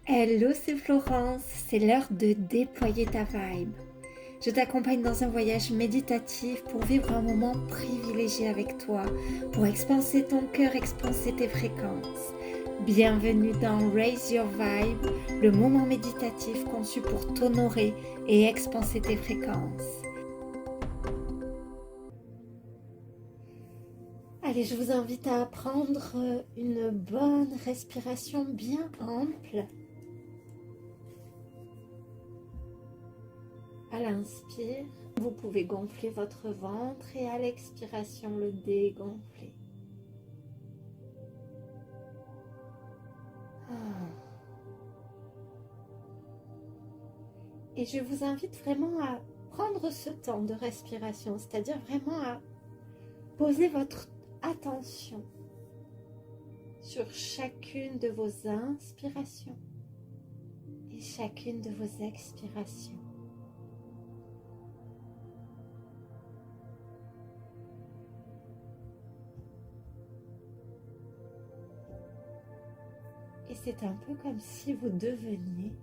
Hello, c'est Florence, c'est l'heure de déployer ta vibe. Je t'accompagne dans un voyage méditatif pour vivre un moment privilégié avec toi, pour expanser ton cœur, expanser tes fréquences. Bienvenue dans Raise Your Vibe, le moment méditatif conçu pour t'honorer et expanser tes fréquences. Allez, je vous invite à prendre une bonne respiration bien ample. À l'inspire, vous pouvez gonfler votre ventre et à l'expiration, le dégonfler. Et je vous invite vraiment à prendre ce temps de respiration, c'est-à-dire vraiment à poser votre attention sur chacune de vos inspirations et chacune de vos expirations. Et c'est un peu comme si vous deveniez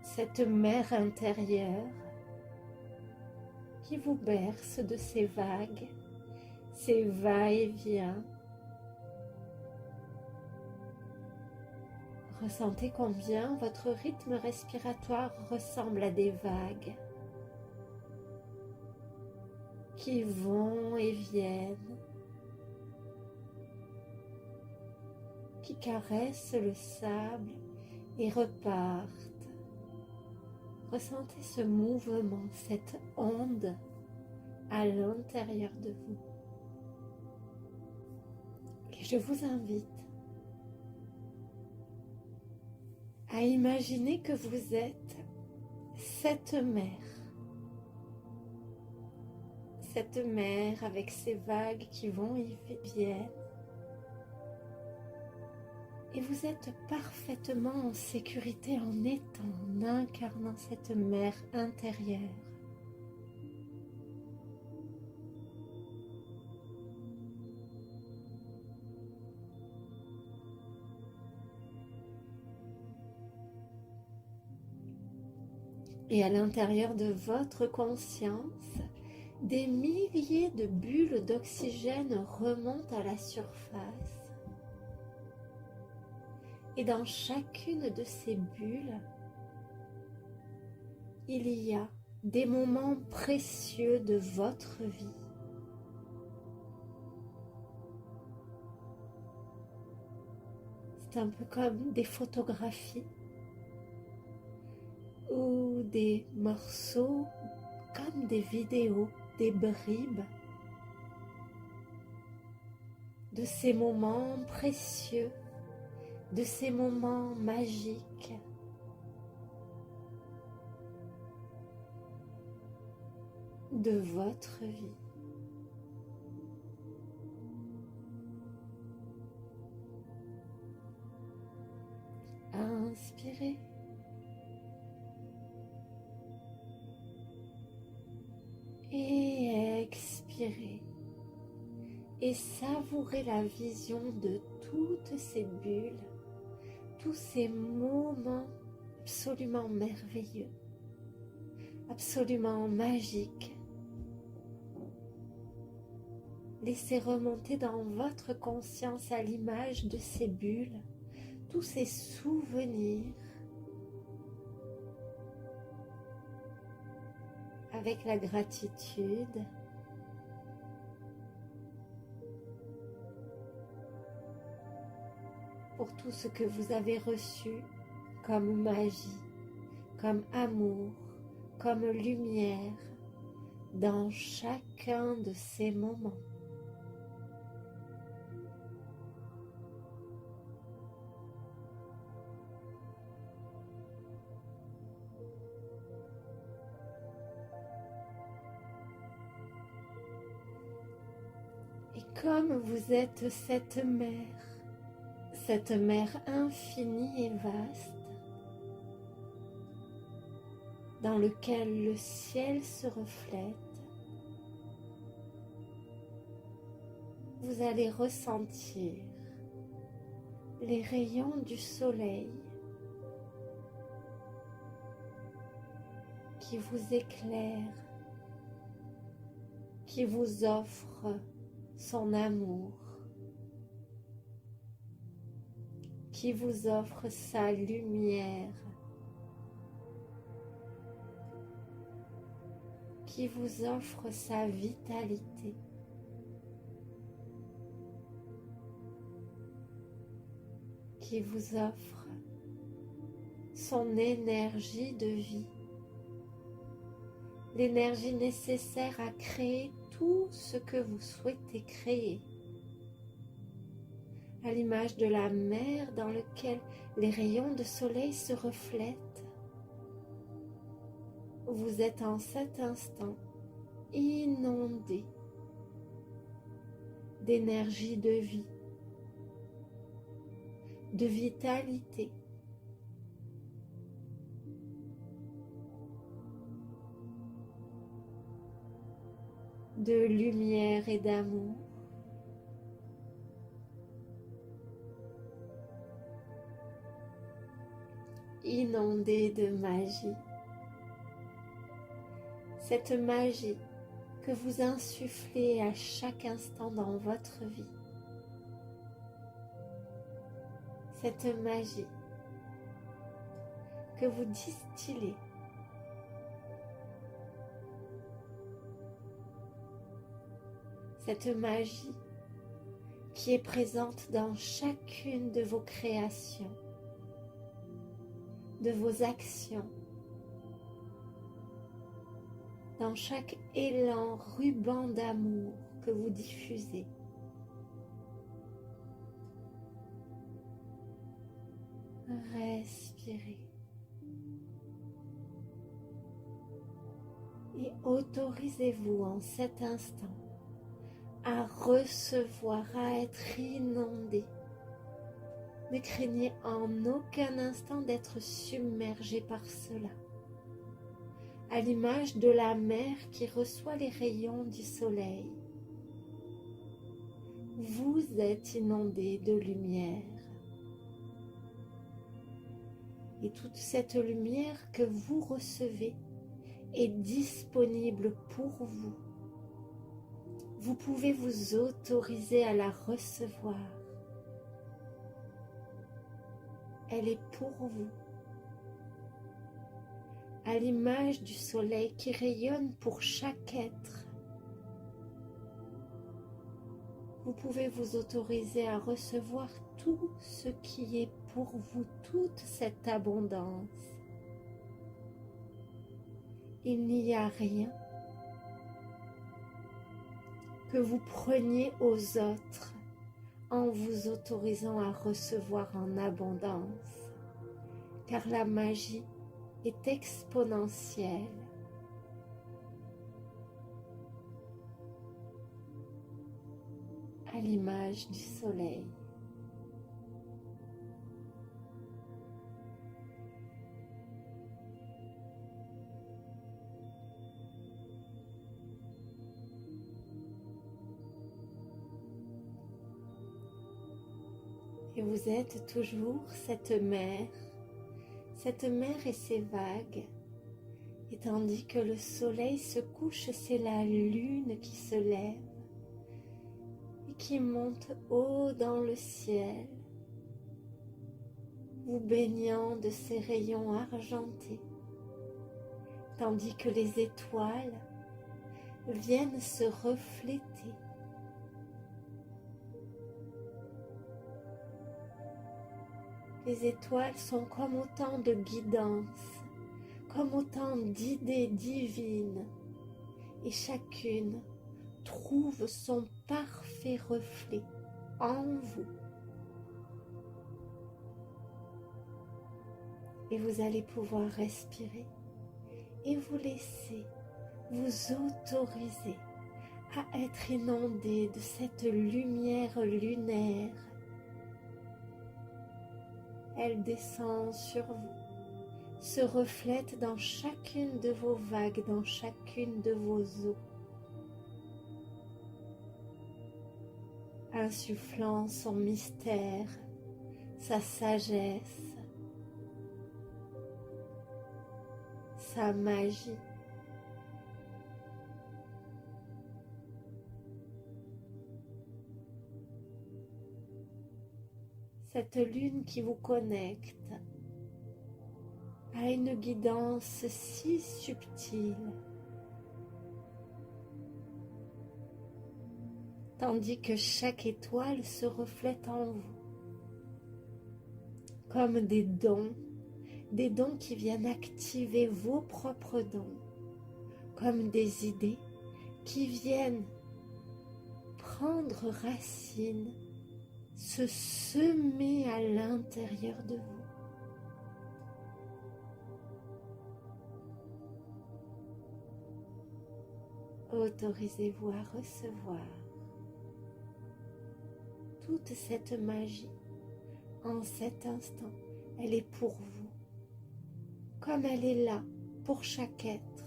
cette mer intérieure qui vous berce de ces vagues, ces va-et-vient. Ressentez combien votre rythme respiratoire ressemble à des vagues qui vont et viennent, qui caressent le sable et repartent. Ressentez ce mouvement, cette onde à l'intérieur de vous. Et je vous invite à imaginer que vous êtes cette mer avec ces vagues qui vont et viennent. Et vous êtes parfaitement en sécurité en incarnant cette mer intérieure. Et à l'intérieur de votre conscience, des milliers de bulles d'oxygène remontent à la surface. Et dans chacune de ces bulles, il y a des moments précieux de votre vie. C'est un peu comme des photographies ou des morceaux, comme des vidéos, des bribes de ces moments précieux, de ces moments magiques. De votre vie. Inspirez. Et expirez. Et savourez la vision de toutes ces bulles, tous ces moments absolument merveilleux, absolument magiques. Laissez remonter dans votre conscience à l'image de ces bulles, tous ces souvenirs, avec la gratitude, pour tout ce que vous avez reçu comme magie, comme amour, comme lumière dans chacun de ces moments. Et comme vous êtes cette mer infinie et vaste, dans lequel le ciel se reflète, vous allez ressentir les rayons du soleil qui vous éclaire, qui vous offre son amour, qui vous offre sa lumière, qui vous offre sa vitalité. Qui vous offre son énergie de vie, l'énergie nécessaire à créer tout ce que vous souhaitez créer, à l'image de la mer dans laquelle les rayons de soleil se reflètent. Vous êtes en cet instant inondé d'énergie de vie, de vitalité, de lumière et d'amour. Inondé de magie. Cette magie que vous insufflez à chaque instant dans votre vie. Cette magie que vous distillez cette magie qui est présente dans chacune de vos créations, de vos actions, dans chaque élan ruban d'amour que vous diffusez. Respirez et autorisez-vous en cet instant à recevoir, à être inondé. Ne craignez en aucun instant d'être submergé par cela. À l'image de la mer qui reçoit les rayons du soleil, vous êtes inondé de lumière. Et toute cette lumière que vous recevez est disponible pour vous. Vous pouvez vous autoriser à la recevoir. Elle est pour vous. À l'image du soleil qui rayonne pour chaque être. Vous pouvez vous autoriser à recevoir tout ce qui est pour vous, toute cette abondance. Il n'y a rien que vous preniez aux autres en vous autorisant à recevoir en abondance, car la magie est exponentielle. À l'image du soleil. Et vous êtes toujours cette mer et ses vagues. Et tandis que le soleil se couche, c'est la lune qui se lève et qui monte haut dans le ciel, vous baignant de ses rayons argentés, tandis que les étoiles viennent se refléter. Les étoiles sont comme autant de guidances, comme autant d'idées divines, et chacune trouve son parfait reflet en vous. Et vous allez pouvoir respirer et vous laisser vous autoriser à être inondé de cette lumière lunaire. Elle descend sur vous, se reflète dans chacune de vos vagues, dans chacune de vos eaux, insufflant son mystère, sa sagesse, sa magie. Cette lune qui vous connecte à une guidance si subtile, tandis que chaque étoile se reflète en vous, comme des dons qui viennent activer vos propres dons, comme des idées qui viennent prendre racine, se semer à l'intérieur de vous. Autorisez-vous à recevoir toute cette magie en cet instant. Elle est pour vous, comme elle est là pour chaque être.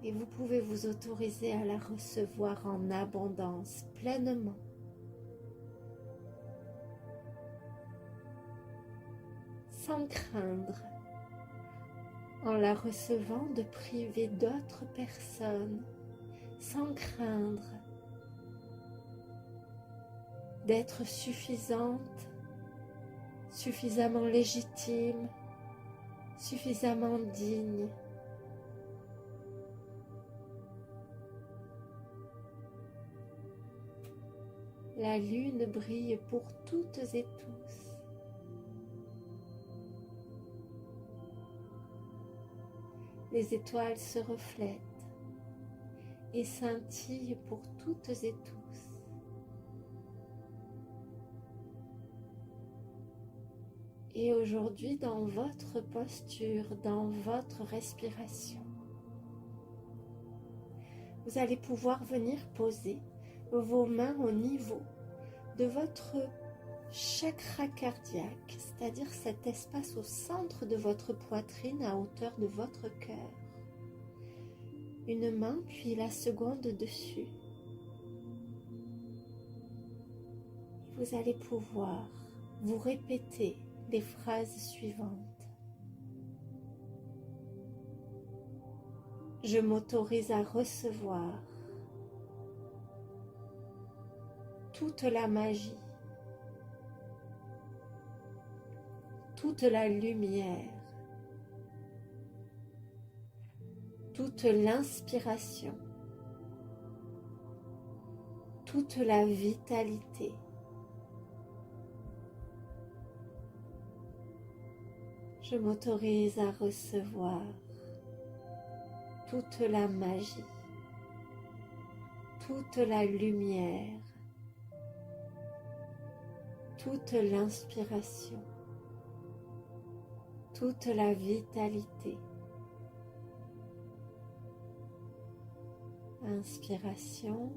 Et vous pouvez vous autoriser à la recevoir en abondance, pleinement. Sans craindre, en la recevant, de priver d'autres personnes, sans craindre d'être suffisante, suffisamment légitime, suffisamment digne. La lune brille pour toutes et tous. Les étoiles se reflètent et scintillent pour toutes et tous. Et aujourd'hui, dans votre posture, dans votre respiration, vous allez pouvoir venir poser vos mains au niveau de votre chakra cardiaque, c'est-à-dire cet espace au centre de votre poitrine à hauteur de votre cœur. Une main puis la seconde dessus. Vous allez pouvoir vous répéter les phrases suivantes. Je m'autorise à recevoir toute la magie, toute la lumière, toute l'inspiration, toute la vitalité. Je m'autorise à recevoir toute la magie, toute la lumière, toute l'inspiration, toute la vitalité. Inspiration,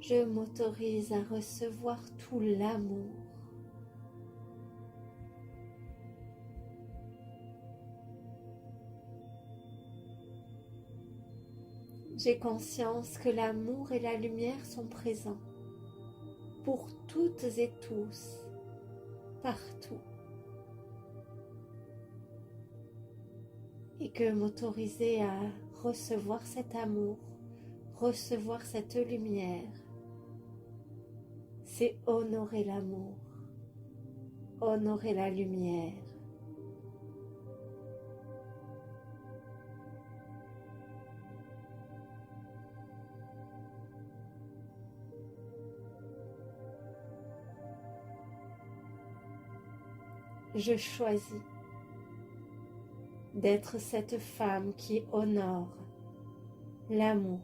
je m'autorise à recevoir tout l'amour. J'ai conscience que l'amour et la lumière sont présents pour toutes et tous, partout. Et que m'autoriser à recevoir cet amour, recevoir cette lumière, c'est honorer l'amour, honorer la lumière. Je choisis d'être cette femme qui honore l'amour.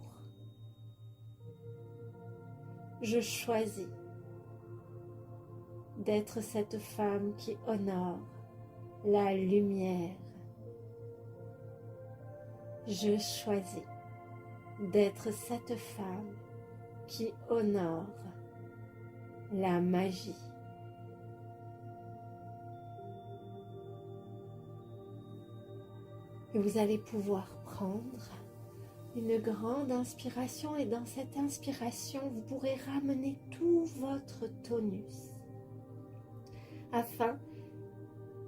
Je choisis d'être cette femme qui honore la lumière. Je choisis d'être cette femme qui honore la magie. Et vous allez pouvoir prendre une grande inspiration et dans cette inspiration, vous pourrez ramener tout votre tonus afin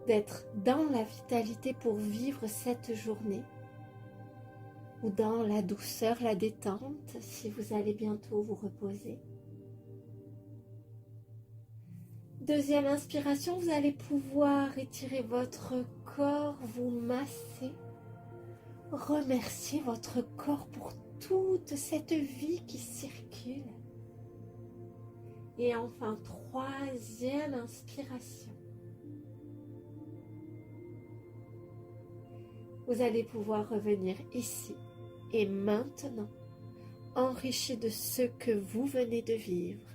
d'être dans la vitalité pour vivre cette journée, ou dans la douceur, la détente, si vous allez bientôt vous reposer. Deuxième inspiration, vous allez pouvoir étirer votre corps, vous masser, remercier votre corps pour toute cette vie qui circule. Et enfin, troisième inspiration. Vous allez pouvoir revenir ici et maintenant, enrichi de ce que vous venez de vivre.